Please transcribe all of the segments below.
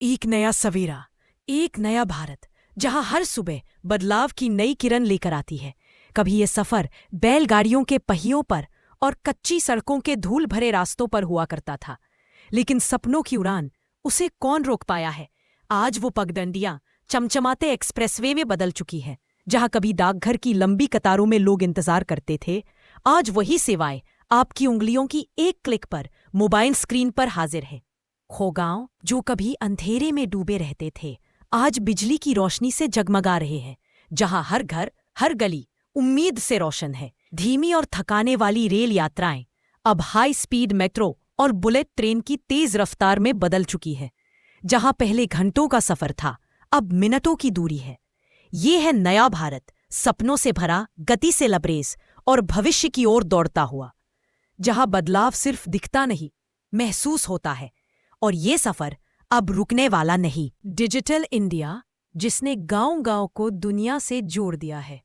एक नया सवेरा, एक नया भारत, जहां हर सुबह बदलाव की नई किरण लेकर आती है। कभी ये सफर बैलगाड़ियों के पहियों पर और कच्ची सड़कों के धूल भरे रास्तों पर हुआ करता था, लेकिन सपनों की उड़ान उसे कौन रोक पाया है। आज वो पगडंडियां चमचमाते एक्सप्रेसवे में बदल चुकी है। जहां कभी डाकघर की लंबी कतारों में लोग इंतजार करते थे, आज वही सेवाएं आपकी उंगलियों की एक क्लिक पर मोबाइल स्क्रीन पर हाजिर है। खो गांव जो कभी अंधेरे में डूबे रहते थे, आज बिजली की रोशनी से जगमगा रहे हैं। जहां हर घर, हर गली उम्मीद से रोशन है। धीमी और थकाने वाली रेल यात्राएं अब हाई स्पीड मेट्रो और बुलेट ट्रेन की तेज रफ्तार में बदल चुकी है। जहां पहले घंटों का सफर था, अब मिनटों की दूरी है। ये है नया भारत, सपनों से भरा, गति से लबरेज और भविष्य की ओर दौड़ता हुआ, जहां बदलाव सिर्फ दिखता नहीं, महसूस होता है। और ये सफर अब रुकने वाला नहीं। डिजिटल इंडिया, जिसने गांव-गांव को दुनिया से जोड़ दिया है।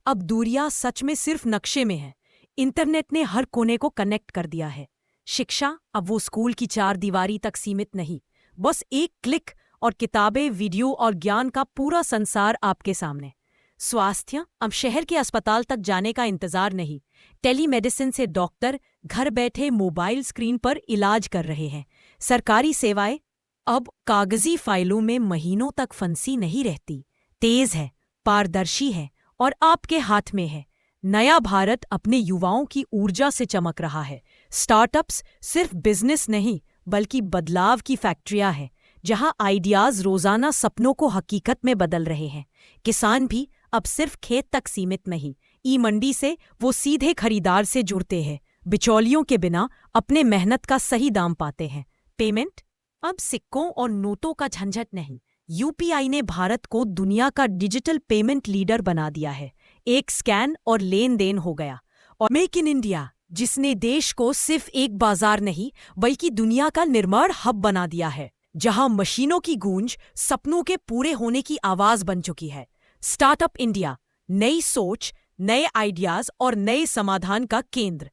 अब दूरियां सच में सिर्फ नक्शे में हैं। इंटरनेट ने हर कोने को कनेक्ट कर दिया है। शिक्षा अब वो स्कूल की चार दीवारी तक सीमित नहीं, बस एक क्लिक और किताबें, वीडियो और ज्ञान का पूरा संसार आपके सामने। स्वास्थ्य अब शहर के अस्पताल तक जाने का इंतजार नहीं। टेलीमेडिसिन से डॉक्टर घर बैठे मोबाइल स्क्रीन पर इलाज कर रहे हैं। सरकारी सेवाएं अब कागजी फाइलों में महीनों तक फंसी नहीं रहती, तेज है, पारदर्शी है और आपके हाथ में है। नया भारत अपने युवाओं की ऊर्जा से चमक रहा है। स्टार्टअप्स सिर्फ बिजनेस नहीं, बल्कि बदलाव की फैक्ट्रियां हैं, जहां आइडियाज रोजाना सपनों को हकीकत में बदल रहे हैं। किसान भी अब सिर्फ खेत तक सीमित नहीं, ई मंडी से वो सीधे खरीदार से जुड़ते हैं। बिचौलियों के बिना अपने मेहनत का सही दाम पाते हैं। पेमेंट अब सिक्कों और नोटों का झंझट नहीं। यूपीआई ने भारत को दुनिया का डिजिटल पेमेंट लीडर बना दिया है। एक स्कैन और लेन देन हो गया। और मेक इन इंडिया, जिसने देश को सिर्फ एक बाजार नहीं, बल्कि दुनिया का निर्माण हब बना दिया है, जहां मशीनों की गूंज सपनों के पूरे होने की आवाज बन चुकी है। स्टार्टअप इंडिया, नई सोच, नए आइडियाज और नए समाधान का केंद्र।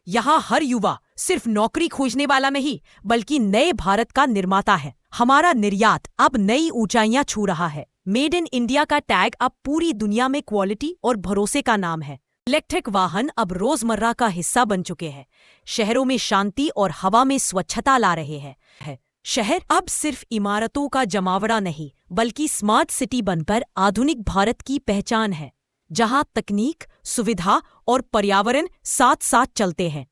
यहाँ हर युवा सिर्फ नौकरी खोजने वाला नहीं, बल्कि नए भारत का निर्माता है। हमारा निर्यात अब नई ऊंचाइयां छू रहा है। मेड इन इंडिया का टैग अब पूरी दुनिया में क्वालिटी और भरोसे का नाम है। इलेक्ट्रिक वाहन अब रोजमर्रा का हिस्सा बन चुके हैं। शहरों में शांति और हवा में स्वच्छता ला रहे हैं। शहर अब सिर्फ इमारतों का जमावड़ा नहीं, बल्कि स्मार्ट सिटी बनकर आधुनिक भारत की पहचान है, जहां तकनीक, सुविधा और पर्यावरण साथ साथ चलते हैं।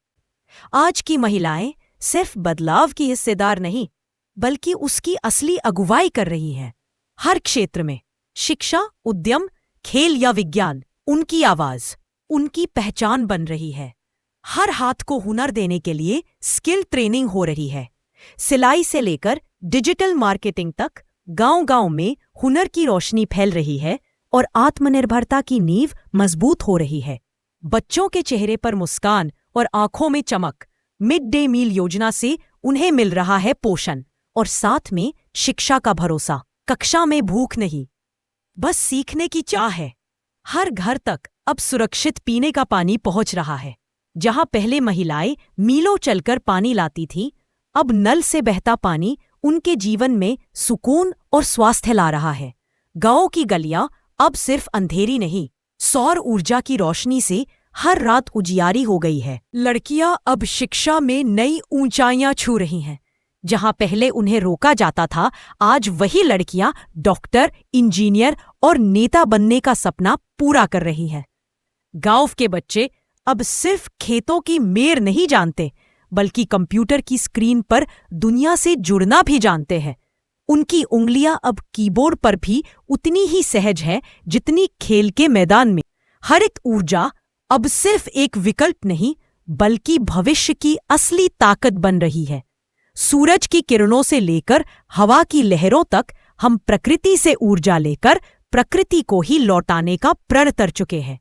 आज की महिलाएं सिर्फ बदलाव की हिस्सेदार नहीं, बल्कि उसकी असली अगुवाई कर रही हैं। हर क्षेत्र में, शिक्षा, उद्यम, खेल या विज्ञान, उनकी आवाज, उनकी पहचान बन रही है। हर हाथ को हुनर देने के लिए स्किल ट्रेनिंग हो रही है। सिलाई से लेकर डिजिटल मार्केटिंग तक गांव-गांव में हुनर की रोशनी फैल रही है और आत्मनिर्भरता की नींव मजबूत हो रही है। बच्चों के चेहरे पर मुस्कान और आंखों में चमक। मिड डे मील योजना से उन्हें मिल रहा है पोषण, और साथ में शिक्षा का भरोसा। कक्षा में भूख नहीं, बस सीखने की चाह है। हर घर तक अब सुरक्षित पीने का पानी पहुंच रहा है। जहां पहले महिलाएं मीलों चलकर पानी लाती थीं, अब नल से बहता पानी उनके जीवन में सुकून और स्वास्थ्य ला रहा है। गांव की गलियां अब सिर्फ अंधेरी नहीं, सौर ऊर्जा की रोशनी से हर रात उजियारी हो गई है। लड़कियां अब शिक्षा में नई ऊंचाइयां छू रही हैं। जहां पहले उन्हें रोका जाता था, आज वही लड़कियां डॉक्टर, इंजीनियर और नेता बनने का सपना पूरा कर रही हैं। गांव के बच्चे अब सिर्फ खेतों की मेर नहीं जानते, बल्कि कंप्यूटर की स्क्रीन पर दुनिया से जुड़ना भी जानते हैं। उनकी उंगलियां अब कीबोर्ड पर भी उतनी ही सहज है जितनी खेल के मैदान में। हरित ऊर्जा अब सिर्फ एक विकल्प नहीं, बल्कि भविष्य की असली ताकत बन रही है। सूरज की किरणों से लेकर हवा की लहरों तक हम प्रकृति से ऊर्जा लेकर प्रकृति को ही लौटाने का प्रण कर चुके हैं।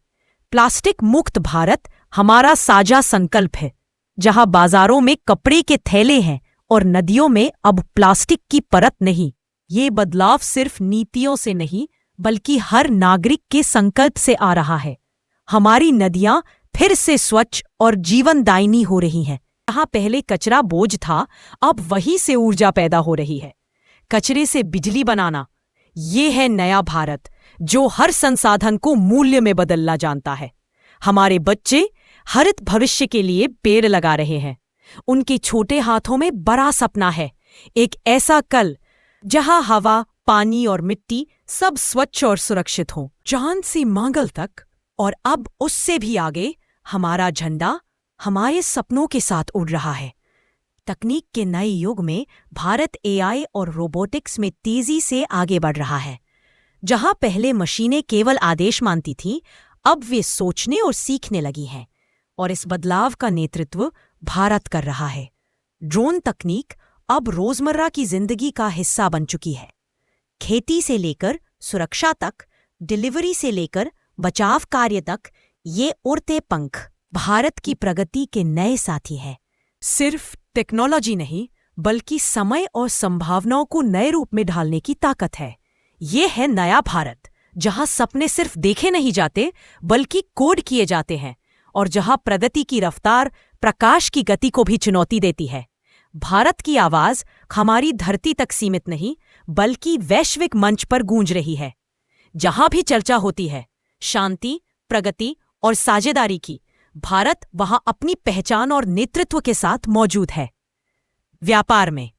प्लास्टिक मुक्त भारत हमारा साझा संकल्प है। जहां बाजारों में कपड़े के थैले हैं और नदियों में अब प्लास्टिक की परत नहीं। ये बदलाव सिर्फ नीतियों से नहीं, बल्कि हर नागरिक के संकल्प से आ रहा है। हमारी नदियां फिर से स्वच्छ और जीवनदायिनी हो रही हैं। जहां पहले कचरा बोझ था, अब वहीं से ऊर्जा पैदा हो रही है। कचरे से बिजली बनाना। ये है नया भारत जो हर संसाधन को मूल्य में बदलना जानता है। हमारे बच्चे हरित भविष्य के लिए पेड़ लगा रहे हैं। उनके छोटे हाथों में बड़ा सपना है, एक ऐसा कल जहां हवा, पानी और मिट्टी सब स्वच्छ और सुरक्षित हो। चांद से मंगल तक और अब उससे भी आगे हमारा झंडा हमारे सपनों के साथ उड़ रहा है। तकनीक के नए युग में भारत एआई और रोबोटिक्स में तेजी से आगे बढ़ रहा है। जहां पहले मशीनें केवल आदेश मानती थीं, अब वे सोचने और सीखने लगी हैं। और इस बदलाव का नेतृत्व भारत कर रहा है। ड्रोन तकनीक अब रोजमर्रा की जिंदगी का हिस्सा बन चुकी है। खेती से लेकर सुरक्षा तक, डिलीवरी से लेकर बचाव कार्य तक, ये उड़ते पंख भारत की प्रगति के नए साथी हैं। सिर्फ टेक्नोलॉजी नहीं, बल्कि समय और संभावनाओं को नए रूप में ढालने की ताकत है। ये है नया भारत, जहां सपने सिर्फ देखे नहीं जाते बल्कि कोड किए जाते हैं, और जहां प्रगति की रफ्तार प्रकाश की गति को भी चुनौती देती है। भारत की आवाज हमारी धरती तक सीमित नहीं, बल्कि वैश्विक मंच पर गूंज रही है। जहां भी चर्चा होती है शांति, प्रगति और साझेदारी की, भारत वहां अपनी पहचान और नेतृत्व के साथ मौजूद है। व्यापार में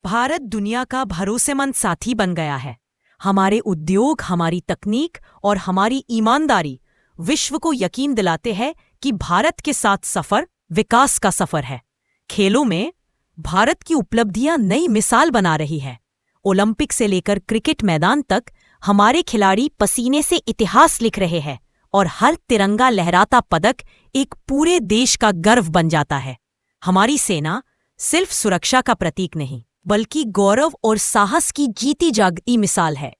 भारत दुनिया का भरोसेमंद साथी बन गया है। हमारे उद्योग, हमारी तकनीक और हमारी ईमानदारी विश्व को यकीन दिलाते हैं कि भारत के साथ सफर विकास का सफर है। खेलों में भारत की उपलब्धियां नई मिसाल बना रही है। ओलंपिक से लेकर क्रिकेट मैदान तक हमारे खिलाड़ी पसीने से इतिहास लिख रहे हैं, और हर तिरंगा लहराता पदक एक पूरे देश का गर्व बन जाता है। हमारी सेना सिर्फ सुरक्षा का प्रतीक नहीं, बल्कि गौरव और साहस की जीती जागती मिसाल है।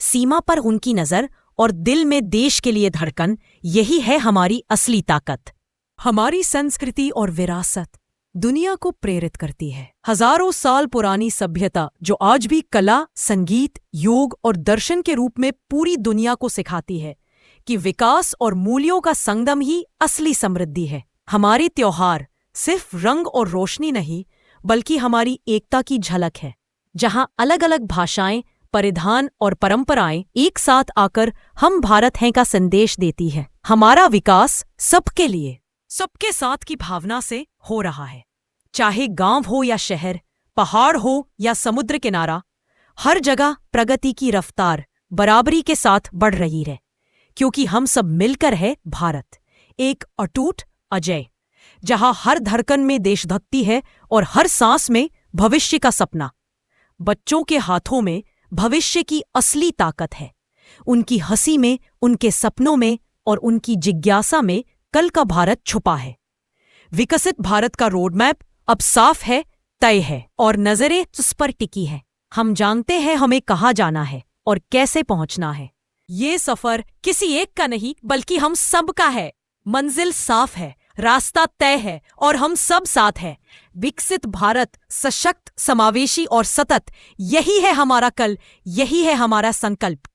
सीमा पर उनकी नजर और दिल में देश के लिए धड़कन, यही है हमारी असली ताकत। हमारी संस्कृति और विरासत दुनिया को प्रेरित करती है। हजारों साल पुरानी सभ्यता जो आज भी कला, संगीत, योग और दर्शन के रूप में पूरी दुनिया को सिखाती है कि विकास और मूल्यों का संगम ही असली समृद्धि है। हमारे त्योहार सिर्फ रंग और रोशनी नहीं, बल्कि हमारी एकता की झलक है, जहां अलग अलग भाषाएं, परिधान और परंपराएं एक साथ आकर हम भारत हैं का संदेश देती है। हमारा विकास सबके लिए, सबके साथ की भावना से हो रहा है। चाहे गांव हो या शहर, पहाड़ हो या समुद्र किनारा, हर जगह प्रगति की रफ्तार बराबरी के साथ बढ़ रही है, क्योंकि हम सब मिलकर है भारत, एक अटूट अजय, जहां हर धड़कन में देशभक्ति है और हर सांस में भविष्य का सपना। बच्चों के हाथों में भविष्य की असली ताकत है। उनकी हंसी में, उनके सपनों में और उनकी जिज्ञासा में कल का भारत छुपा है। विकसित भारत का रोडमैप अब साफ है, तय है और नजरें उस पर टिकी है। हम जानते हैं हमें कहाँ जाना है और कैसे पहुंचना है। ये सफर किसी एक का नहीं, बल्कि हम सब का है। मंजिल साफ है, रास्ता तय है और हम सब साथ हैं। विकसित भारत, सशक्त, समावेशी और सतत, यही है हमारा कल, यही है हमारा संकल्प।